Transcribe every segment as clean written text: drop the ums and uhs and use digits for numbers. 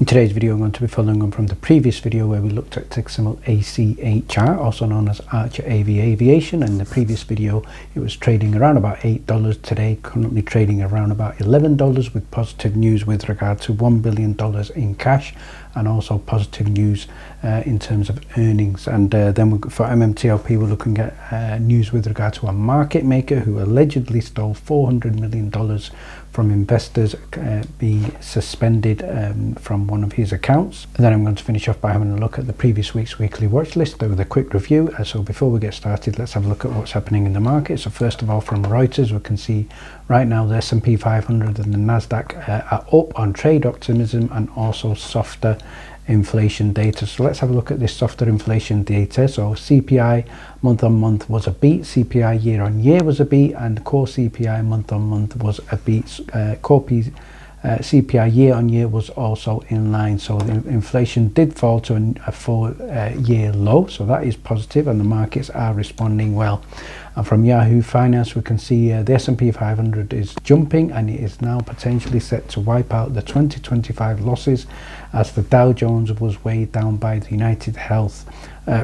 In today's video, I'm going to be following on from the previous video where we looked at ticker symbol ACHR, also known as Archer Aviation. In the previous video, it was trading around about $8. Today, currently trading around about $11 with positive news with regard to $1 billion in cash and also positive news in terms of earnings. And then for MMTLP, we're looking at news with regard to a market maker who allegedly stole $400 million from investors being suspended from one of his accounts. And then I'm going to finish off by having a look at the previous week's weekly watch list with a quick review. So before we get started, let's have a look at what's happening in the market. So first of all, from Reuters, we can see right now the S&P 500 and the Nasdaq are up on trade optimism and also softer inflation data. So let's have a look at this softer inflation data. So CPI month on month was a beat, CPI year on year was a beat, and core CPI month on month was a beat. CPI year on year was also in line. So the inflation did fall to a 4-year low, so that is positive, and the markets are responding well. And from Yahoo Finance, we can see the S&P 500 is jumping, and it is now potentially set to wipe out the 2025 losses as the Dow Jones was weighed down by the United Health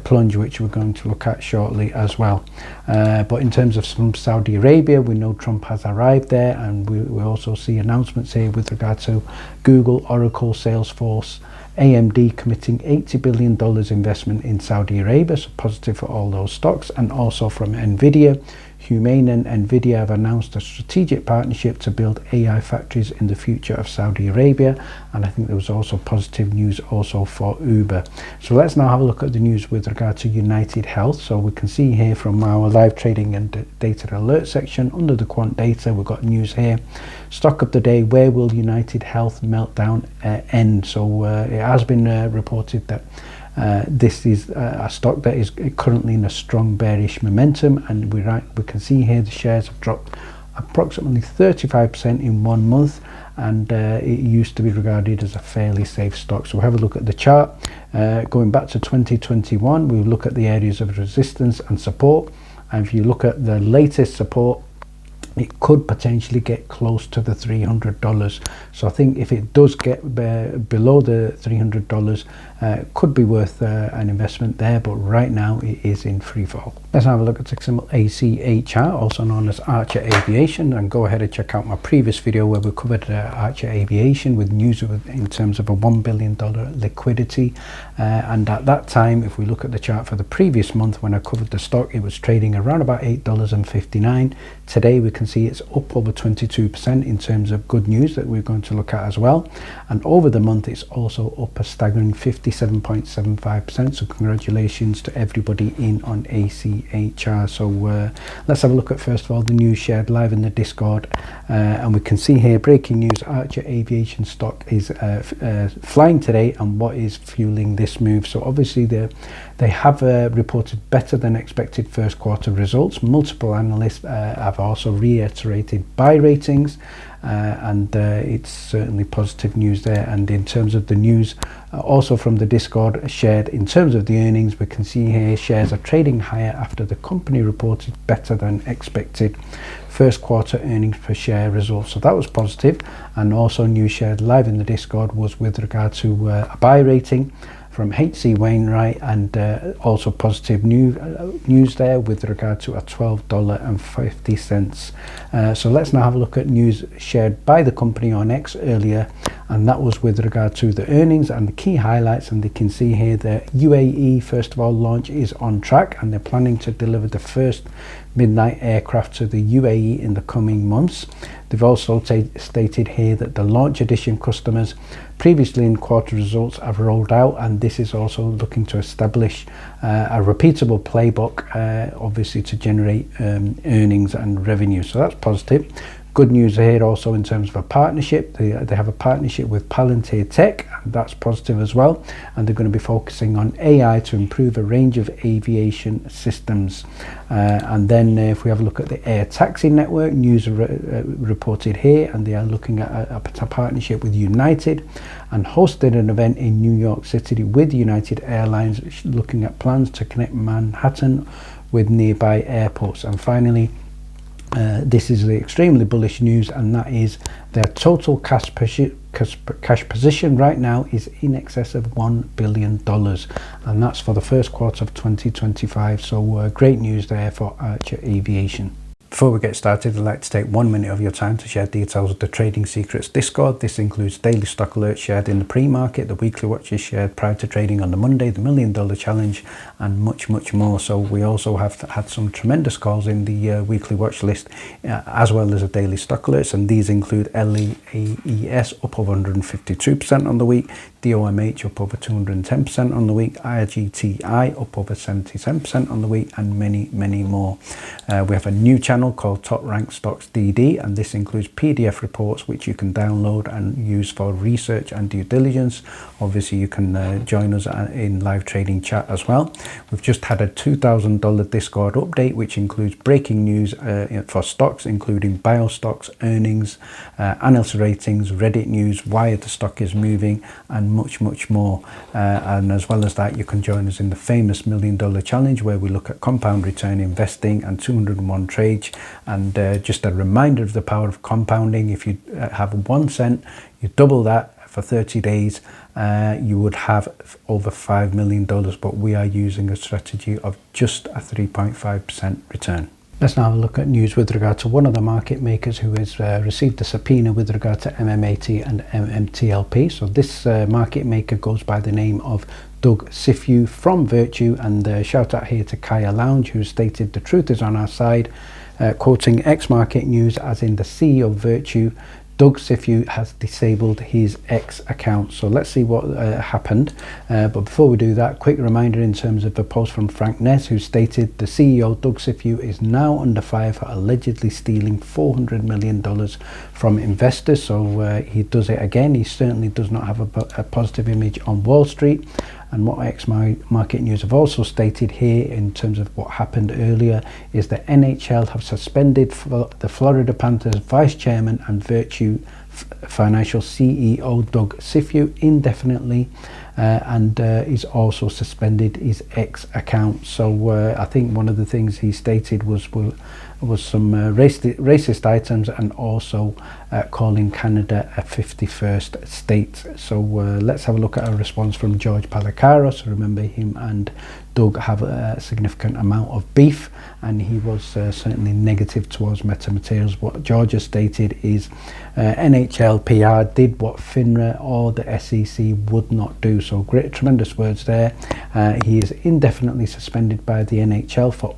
plunge, which we're going to look at shortly as well. But in terms of from Saudi Arabia, we know Trump has arrived there, and we also see announcements here with regard to Google, Oracle, Salesforce, AMD committing $80 billion investment in Saudi Arabia, so positive for all those stocks. And also from Nvidia, Humane and Nvidia have announced a strategic partnership to build AI factories in the future of Saudi Arabia, and I think there was also positive news also for Uber. So let's now have a look at the news with regard to United Health. So we can see here from our live trading and data alert section under the quant data, we've got news here. Stock of the day: where will United Health meltdown end? So it has been reported that this is a stock that is currently in a strong bearish momentum, and we can see here the shares have dropped approximately 35% in 1 month, and it used to be regarded as a fairly safe stock. So we'll have a look at the chart. Going back to 2021, we'll look at the areas of resistance and support, and if you look at the latest support, it could potentially get close to the $300. So I think if it does get below the $300, could be worth an investment there, but right now it is in free fall. Let's have a look at ticker symbol ACHR, also known as Archer Aviation, and go ahead and check out my previous video where we covered Archer Aviation with news in terms of a $1 billion liquidity. And at that time, if we look at the chart for the previous month when I covered the stock, it was trading around about $8.59. Today we can see it's up over 22% in terms of good news that we're going to look at as well, and over the month it's also up a staggering 57.75%. so congratulations to everybody in on ACHR. So let's have a look at first of all the news shared live in the Discord, and we can see here breaking news: Archer Aviation stock is flying today, and what is fueling this move? So obviously they have reported better than expected first quarter results. Multiple analysts have also reiterated buy ratings, and it's certainly positive news there. And in terms of the news also from the Discord shared in terms of the earnings, we can see here shares are trading higher after the company reported better than expected first quarter earnings per share results. So that was positive. And also news shared live in the Discord was with regard to a buy rating from HC Wainwright, and also positive news there with regard to a $12.50. So let's now have a look at news shared by the company on X earlier, and that was with regard to the earnings and the key highlights. And you can see here the UAE first of all launch is on track, and they're planning to deliver the first midnight aircraft to the UAE in the coming months. They've also stated here that the launch edition customers previously in quarter results have rolled out, and this is also looking to establish a repeatable playbook, obviously to generate earnings and revenue. So that's positive. Good news here also in terms of a partnership. They have a partnership with Palantir Tech, and that's positive as well, and they're going to be focusing on AI to improve a range of aviation systems. And then if we have a look at the air taxi network, news reported here, and they are looking at a partnership with United and hosted an event in New York City with United Airlines, looking at plans to connect Manhattan with nearby airports. And finally, This is the extremely bullish news, and that is their total cash position right now is in excess of $1 billion, and that's for the first quarter of 2025. So great news there for Archer Aviation. Before we get started, I'd like to take 1 minute of your time to share details of the Trading Secrets Discord. This includes daily stock alerts shared in the pre-market, the weekly watches shared prior to trading on the Monday, the $1 Million Challenge, and much more. So we also have had some tremendous calls in the weekly watch list, as well as the daily stock alerts, and these include LEAS up over 152% on the week, DOMH up over 210% on the week, IGTI up over 77% on the week, and many more. We have a new channel called Top Ranked Stocks DD, and this includes PDF reports which you can download and use for research and due diligence. Obviously you can join us in live trading chat as well. We've just had a $2,000 Discord update which includes breaking news for stocks, including bio stocks, earnings, analyst ratings, Reddit news, why the stock is moving, and much more. And as well as that, you can join us in the famous $1 Million Challenge, where we look at compound return investing and 201 trades. And just a reminder of the power of compounding. If you have 1 cent, you double that for 30 days, you would have over $5 million, but we are using a strategy of just a 3.5% return. Let's now have a look at news with regard to one of the market makers who has received a subpoena with regard to MMAT and MMTLP. So this market maker goes by the name of Doug Sifu from Virtue, and shout out here to Kaya Lounge, who stated the truth is on our side, quoting X Market News, as in the CEO of Virtue, Doug Sifu has disabled his X account. So let's see what happened. But before we do that, quick reminder in terms of a post from Frank Ness, who stated the CEO, Doug Sifu, is now under fire for allegedly stealing $400 million from investors. So he does it again. He certainly does not have a positive image on Wall Street. And what X Market News have also stated here in terms of what happened earlier is that NHL have suspended the Florida Panthers vice chairman and Virtue Financial CEO Doug Sifu indefinitely, and he's also suspended his X account. So I think one of the things he stated was some racist items, and also calling Canada a 51st state. So let's have a look at a response from George Palakaros. Remember, him and Doug have a significant amount of beef, and he was certainly negative towards metamaterials. What George has stated is NHL PR did what FINRA or the SEC would not do. So great, tremendous words there. He is indefinitely suspended by the NHL for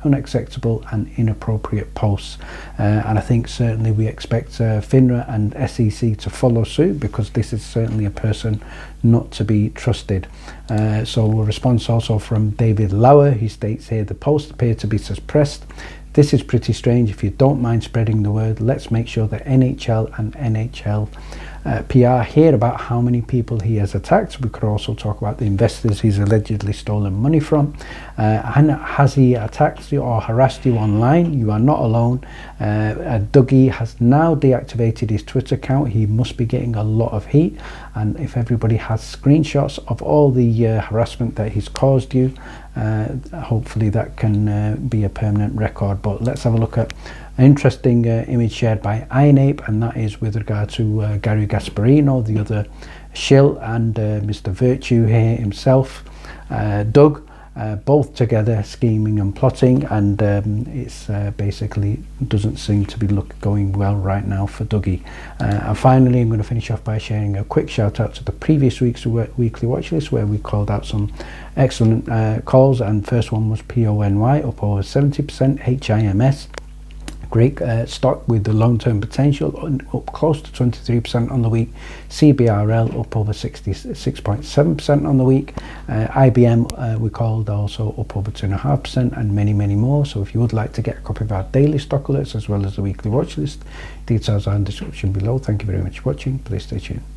unacceptable and inappropriate posts, and I think certainly we expect FINRA and SEC to follow suit, because this is certainly a person not to be trusted. So a response also from David Lauer. He states here, the posts appear to be suppressed. This is pretty strange. If you don't mind spreading the word, let's make sure that NHL and NHL PR hear about how many people he has attacked. We could also talk about the investors he's allegedly stolen money from. And has he attacked you or harassed you online? You are not alone. Dougie has now deactivated his Twitter account. He must be getting a lot of heat, and if everybody has screenshots of all the harassment that he's caused you, hopefully that can be a permanent record. But let's have a look at an interesting image shared by Ironape, and that is with regard to Gary Gasparino, the other shill, and Mr. Virtue here himself, Doug, both together scheming and plotting, and it's basically doesn't seem to be going well right now for Dougie. And finally, I'm going to finish off by sharing a quick shout out to the previous week's weekly watch list, where we called out some excellent calls, and first one was PONY up over 70%, HIMS, great stock with the long-term potential, up close to 23% on the week. CBRL up over 66.7% on the week. IBM we called also up over 2.5%, and many more. So if you would like to get a copy of our daily stock alerts as well as the weekly watch list, details are in the description below. Thank you very much for watching. Please stay tuned.